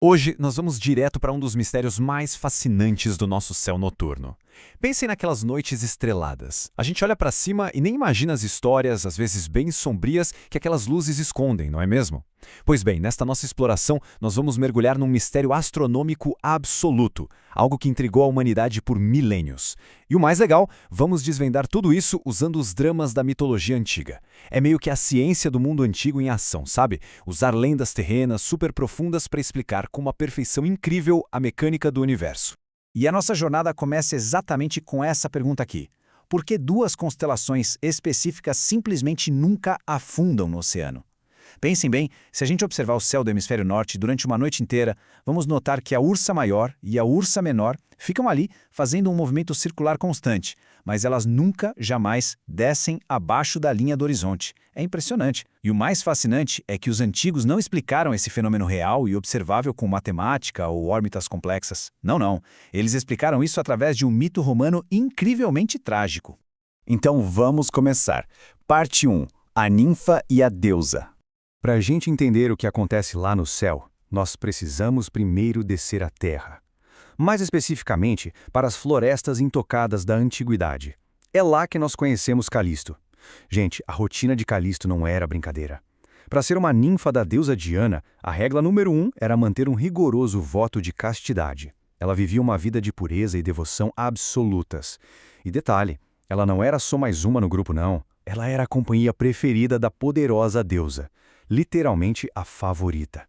Hoje nós vamos direto para um dos mistérios mais fascinantes do nosso céu noturno. Pensem naquelas noites estreladas. A gente olha para cima e nem imagina as histórias, às vezes bem sombrias, que aquelas luzes escondem, não é mesmo? Pois bem, nesta nossa exploração, nós vamos mergulhar num mistério astronômico absoluto, algo que intrigou a humanidade por milênios. E o mais legal, vamos desvendar tudo isso usando os dramas da mitologia antiga. É meio que a ciência do mundo antigo em ação, sabe? Usar lendas terrenas super profundas para explicar com uma perfeição incrível a mecânica do universo. E a nossa jornada começa exatamente com essa pergunta aqui. Por que duas constelações específicas simplesmente nunca afundam no oceano? Pensem bem, se a gente observar o céu do hemisfério norte durante uma noite inteira, vamos notar que a Ursa Maior e a Ursa Menor ficam ali fazendo um movimento circular constante, mas elas nunca, jamais, descem abaixo da linha do horizonte. É impressionante. E o mais fascinante é que os antigos não explicaram esse fenômeno real e observável com matemática ou órbitas complexas. Não. Eles explicaram isso através de um mito romano incrivelmente trágico. Então vamos começar. Parte 1. A ninfa e a deusa. Para a gente entender o que acontece lá no céu, nós precisamos primeiro descer à Terra. Mais especificamente, para as florestas intocadas da antiguidade. É lá que nós conhecemos Calisto. Gente, a rotina de Calisto não era brincadeira. Para ser uma ninfa da deusa Diana, a regra número 1 era manter um rigoroso voto de castidade. Ela vivia uma vida de pureza e devoção absolutas. E detalhe, ela não era só mais uma no grupo não. Ela era a companhia preferida da poderosa deusa. Literalmente a favorita.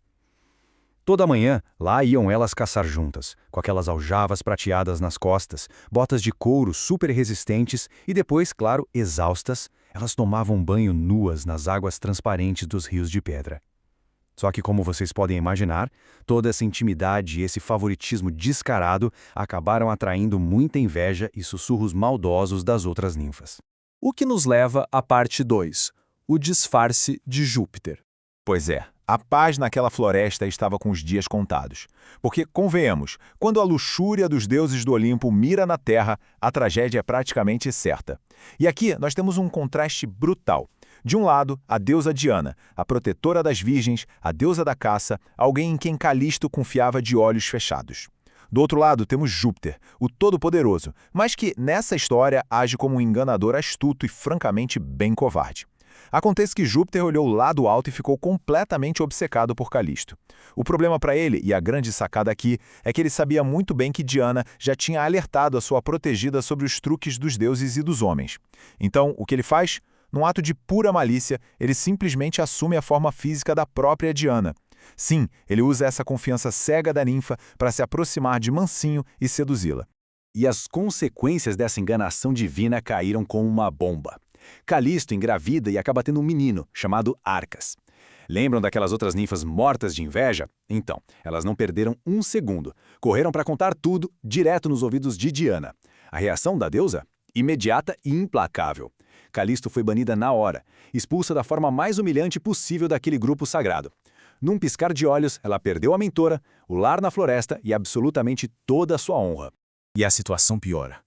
Toda manhã, lá iam elas caçar juntas, com aquelas aljavas prateadas nas costas, botas de couro super resistentes e depois, claro, exaustas, elas tomavam banho nuas nas águas transparentes dos rios de pedra. Só que, como vocês podem imaginar, toda essa intimidade e esse favoritismo descarado acabaram atraindo muita inveja e sussurros maldosos das outras ninfas. O que nos leva à parte 2, o disfarce de Júpiter. Pois é, a paz naquela floresta estava com os dias contados. Porque, convenhamos, quando a luxúria dos deuses do Olimpo mira na Terra, a tragédia é praticamente certa. E aqui nós temos um contraste brutal. De um lado, a deusa Diana, a protetora das virgens, a deusa da caça, alguém em quem Calisto confiava de olhos fechados. Do outro lado, temos Júpiter, o todo-poderoso, mas que, nessa história, age como um enganador astuto e francamente bem covarde. Acontece que Júpiter olhou lá do alto e ficou completamente obcecado por Calisto. O problema para ele, e a grande sacada aqui, é que ele sabia muito bem que Diana já tinha alertado a sua protegida sobre os truques dos deuses e dos homens. Então, o que ele faz? Num ato de pura malícia, ele simplesmente assume a forma física da própria Diana. Sim, ele usa essa confiança cega da ninfa para se aproximar de mansinho e seduzi-la. E as consequências dessa enganação divina caíram como uma bomba. Calisto engravida e acaba tendo um menino, chamado Arcas. Lembram daquelas outras ninfas mortas de inveja? Então, elas não perderam um segundo. Correram para contar tudo, direto nos ouvidos de Diana. A reação da deusa? Imediata e implacável. Calisto foi banida na hora, expulsa da forma mais humilhante possível daquele grupo sagrado. Num piscar de olhos, ela perdeu a mentora, o lar na floresta e absolutamente toda a sua honra. E a situação piora.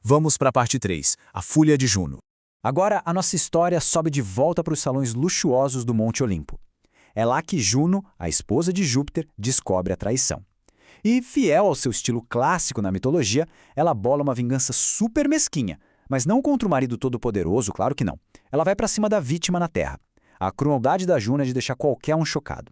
Vamos para a parte 3, a Fúria de Juno. Agora, a nossa história sobe de volta para os salões luxuosos do Monte Olimpo. É lá que Juno, a esposa de Júpiter, descobre a traição. E, fiel ao seu estilo clássico na mitologia, ela bola uma vingança super mesquinha, mas não contra o marido todo-poderoso, claro que não. Ela vai para cima da vítima na Terra. A crueldade da Juno é de deixar qualquer um chocado.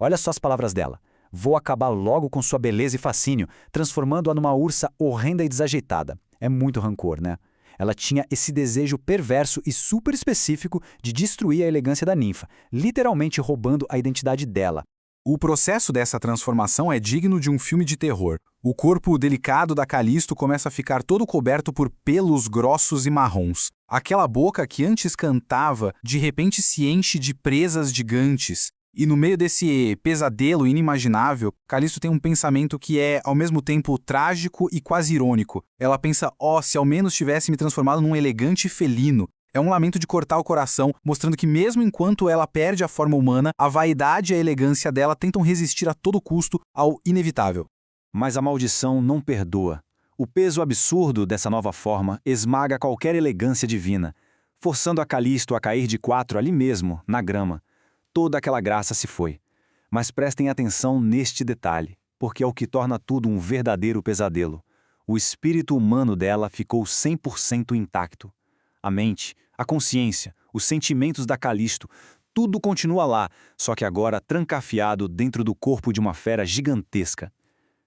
Olha só as palavras dela. Vou acabar logo com sua beleza e fascínio, transformando-a numa ursa horrenda e desajeitada. É muito rancor, né? Ela tinha esse desejo perverso e super específico de destruir a elegância da ninfa, literalmente roubando a identidade dela. O processo dessa transformação é digno de um filme de terror. O corpo delicado da Calisto começa a ficar todo coberto por pelos grossos e marrons. Aquela boca que antes cantava, de repente se enche de presas gigantes. E no meio desse pesadelo inimaginável, Calisto tem um pensamento que é, ao mesmo tempo, trágico e quase irônico. Ela pensa, se ao menos tivesse me transformado num elegante felino. É um lamento de cortar o coração, mostrando que mesmo enquanto ela perde a forma humana, a vaidade e a elegância dela tentam resistir a todo custo ao inevitável. Mas a maldição não perdoa. O peso absurdo dessa nova forma esmaga qualquer elegância divina, forçando a Calisto a cair de quatro ali mesmo, na grama. Toda aquela graça se foi. Mas prestem atenção neste detalhe, porque é o que torna tudo um verdadeiro pesadelo. O espírito humano dela ficou 100% intacto. A mente, a consciência, os sentimentos da Calisto, tudo continua lá, só que agora trancafiado dentro do corpo de uma fera gigantesca.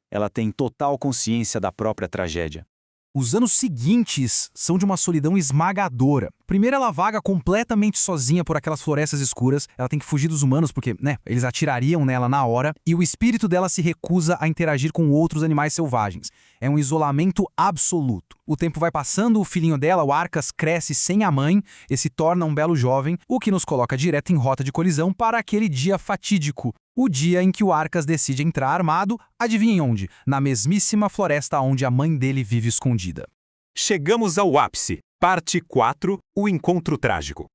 Ela tem total consciência da própria tragédia. Os anos seguintes são de uma solidão esmagadora. Primeiro ela vaga completamente sozinha por aquelas florestas escuras, ela tem que fugir dos humanos porque, eles atirariam nela na hora, e o espírito dela se recusa a interagir com outros animais selvagens. É um isolamento absoluto. O tempo vai passando, o filhinho dela, o Arcas, cresce sem a mãe e se torna um belo jovem, o que nos coloca direto em rota de colisão para aquele dia fatídico. O dia em que o Arcas decide entrar armado, adivinhem onde? Na mesmíssima floresta onde a mãe dele vive escondida. Chegamos ao ápice. Parte 4, o encontro trágico.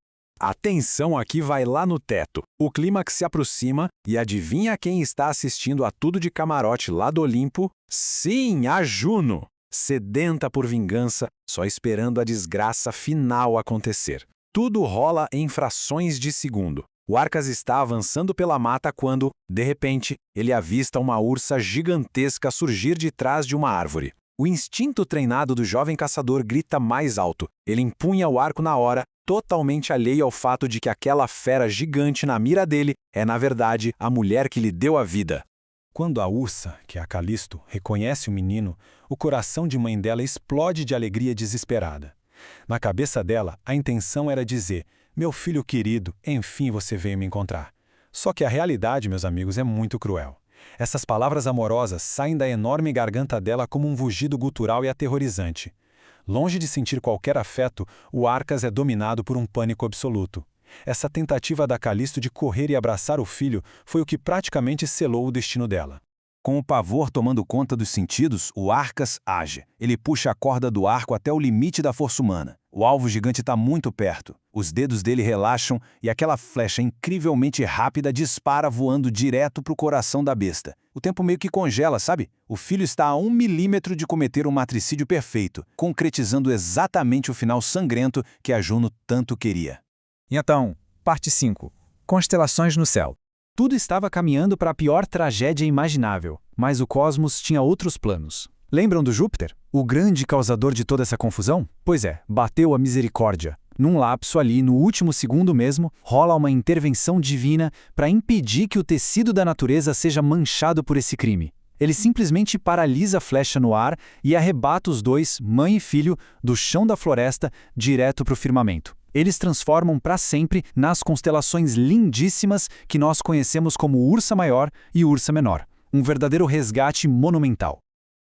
A tensão aqui vai lá no teto. O clímax se aproxima e adivinha quem está assistindo a tudo de camarote lá do Olimpo? Sim, a Juno! Sedenta por vingança, só esperando a desgraça final acontecer. Tudo rola em frações de segundo. O Arcas está avançando pela mata quando, de repente, ele avista uma ursa gigantesca surgir de trás de uma árvore. O instinto treinado do jovem caçador grita mais alto. Ele empunha o arco na hora, totalmente alheio ao fato de que aquela fera gigante na mira dele é, na verdade, a mulher que lhe deu a vida. Quando a ursa, que é a Calisto, reconhece o menino, o coração de mãe dela explode de alegria desesperada. Na cabeça dela, a intenção era dizer: meu filho querido, enfim você veio me encontrar. Só que a realidade, meus amigos, é muito cruel. Essas palavras amorosas saem da enorme garganta dela como um vugido gutural e aterrorizante. Longe de sentir qualquer afeto, o Arcas é dominado por um pânico absoluto. Essa tentativa da Calisto de correr e abraçar o filho foi o que praticamente selou o destino dela. Com o pavor tomando conta dos sentidos, o Arcas age. Ele puxa a corda do arco até o limite da força humana. O alvo gigante está muito perto. Os dedos dele relaxam e aquela flecha incrivelmente rápida dispara voando direto para o coração da besta. O tempo meio que congela, sabe? O filho está a 1 milímetro de cometer um matricídio perfeito, concretizando exatamente o final sangrento que a Juno tanto queria. E então, parte 5. Constelações no céu. Tudo estava caminhando para a pior tragédia imaginável, mas o cosmos tinha outros planos. Lembram do Júpiter? O grande causador de toda essa confusão? Pois é, bateu a misericórdia. Num lapso ali, no último segundo mesmo, rola uma intervenção divina para impedir que o tecido da natureza seja manchado por esse crime. Ele simplesmente paralisa a flecha no ar e arrebata os dois, mãe e filho, do chão da floresta direto para o firmamento. Eles transformam para sempre nas constelações lindíssimas que nós conhecemos como Ursa Maior e Ursa Menor. Um verdadeiro resgate monumental.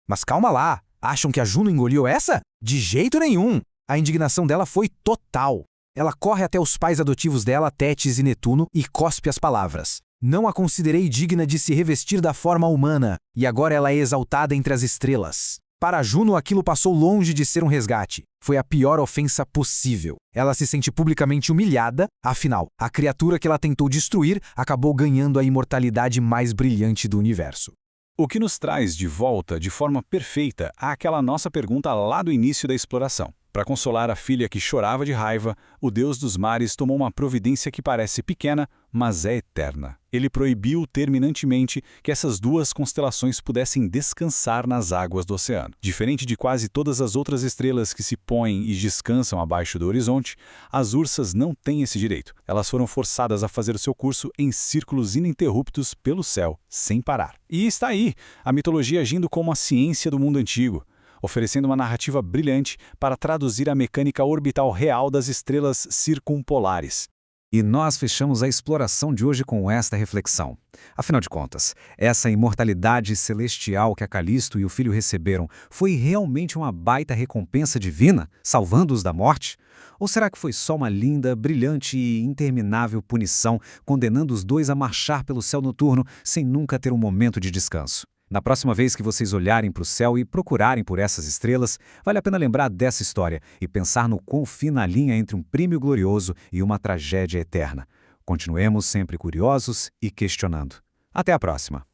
Mas calma lá, acham que a Juno engoliu essa? De jeito nenhum! A indignação dela foi total. Ela corre até os pais adotivos dela, Tétis e Netuno, e cospe as palavras. Não a considerei digna de se revestir da forma humana, e agora ela é exaltada entre as estrelas. Para Juno, aquilo passou longe de ser um resgate. Foi a pior ofensa possível. Ela se sente publicamente humilhada, afinal, a criatura que ela tentou destruir acabou ganhando a imortalidade mais brilhante do universo. O que nos traz de volta de forma perfeita àquela nossa pergunta lá do início da exploração. Para consolar a filha que chorava de raiva, o deus dos mares tomou uma providência que parece pequena, mas é eterna. Ele proibiu terminantemente que essas duas constelações pudessem descansar nas águas do oceano. Diferente de quase todas as outras estrelas que se põem e descansam abaixo do horizonte, as ursas não têm esse direito. Elas foram forçadas a fazer o seu curso em círculos ininterruptos pelo céu, sem parar. E está aí, a mitologia agindo como a ciência do mundo antigo, oferecendo uma narrativa brilhante para traduzir a mecânica orbital real das estrelas circumpolares. E nós fechamos a exploração de hoje com esta reflexão. Afinal de contas, essa imortalidade celestial que a Calisto e o filho receberam foi realmente uma baita recompensa divina, salvando-os da morte? Ou será que foi só uma linda, brilhante e interminável punição, condenando os dois a marchar pelo céu noturno sem nunca ter um momento de descanso? Na próxima vez que vocês olharem para o céu e procurarem por essas estrelas, vale a pena lembrar dessa história e pensar no quão fina a linha entre um prêmio glorioso e uma tragédia eterna. Continuemos sempre curiosos e questionando. Até a próxima!